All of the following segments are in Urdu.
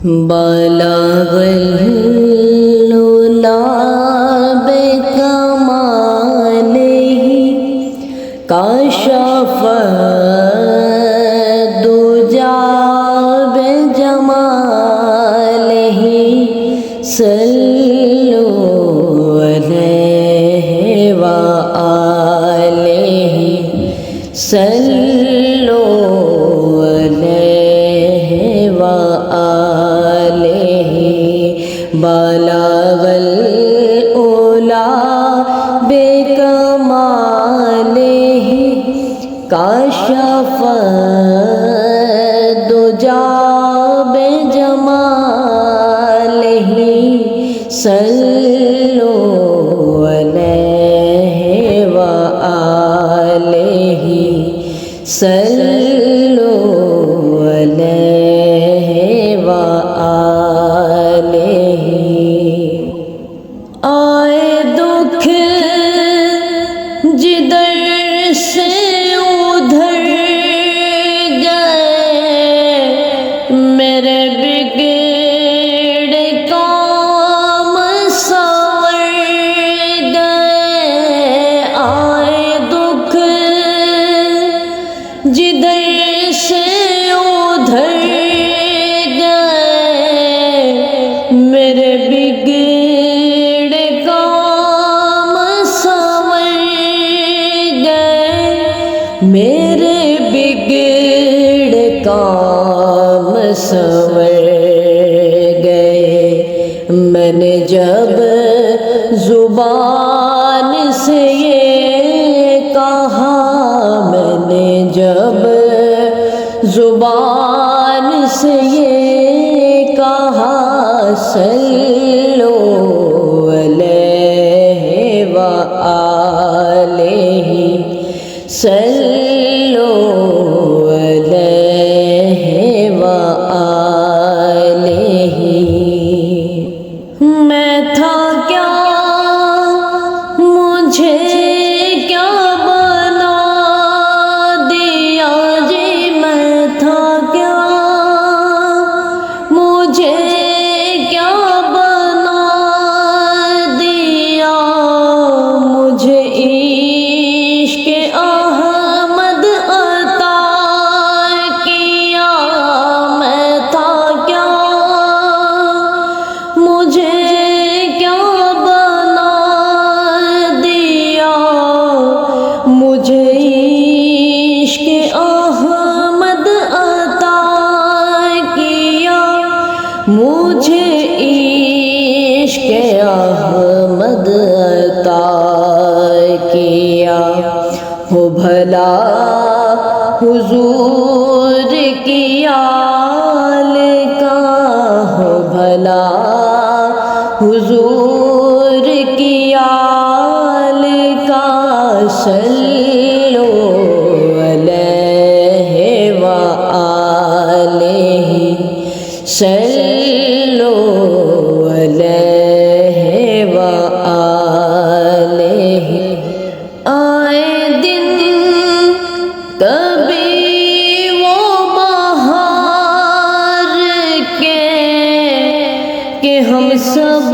بلغ العلا بکمالہ کشف الدجی بجمالہ صلوا علیہ وآلہ صلوا علیہ وآلہ بلغ العلا بکمالہ کشف الدجی بجمالہ صلوا علیہ وآلہ صلوا علیہ وآلہ آئے دکھ جدھر سے ادھر گئے میرے بگڑے کام سنور گئے آئے دکھ جدھر سے ادھر گئے میرے بگڑے کام سنور گئے میرے بگڑے کام سنور گئے میں نے جب زبان سے یہ کہا میں نے جب زبان سے یہ کہا صلوا علیہ وآلہ صلوا علیہ وآلہ میں تھا کیا مجھے کیا بنا دیا جی میں تھا کیا مجھے کیا بنا دیا مجھے عشق احمد عطا کیا میں تھا کیا مجھے کیا بنا دیا مجھے عشق احمد عطا کیا مجھے عشق احمد عطا کیا ہو بھلا حضور کی آل کا ہو بھلا حضور کی آل کا صلوا علیہ وآلہ صلوا علیہ وآلہ آئے دن کبھی وہ بہار کے کہ ہم سب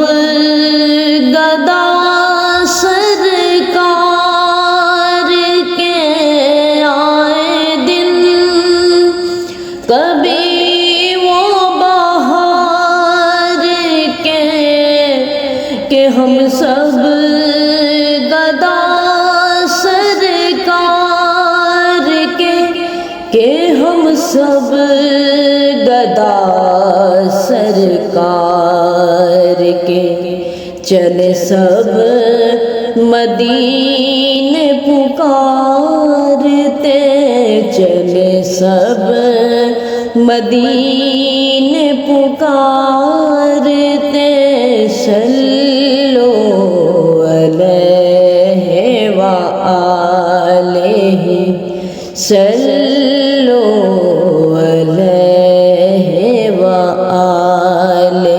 گدا سرکار کے آئے دن کبھی وہ بہار کے کہ ہم سب گدا سرکار کے کہ ہم سب گدا سرکار کے چلے سب مدینے پکارتے چلے سب مدینے پکارتے صلوا علیہ وآلہ صلوا علیہ وآلہ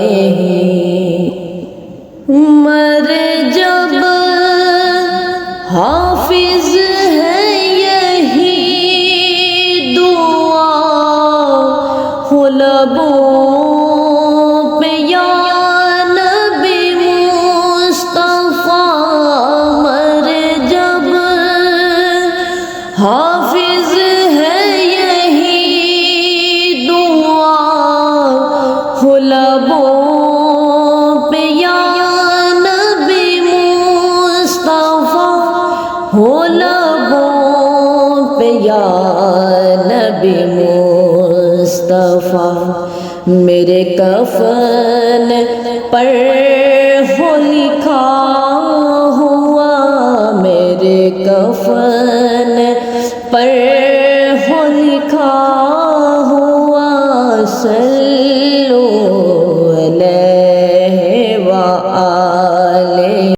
مر جب حافظ ہے یہی دعا ہو لبوں یا نبی مصطفیٰ مر جب حافظ ہے یہی دعا ہو لبوں پہ یا نبی مصطفیٰ ہو لبوں پہ یا نبی مصطفیٰ میرے کفن پر ہو لکھا ہوا میرے کفن پر ہو لکھا ہوا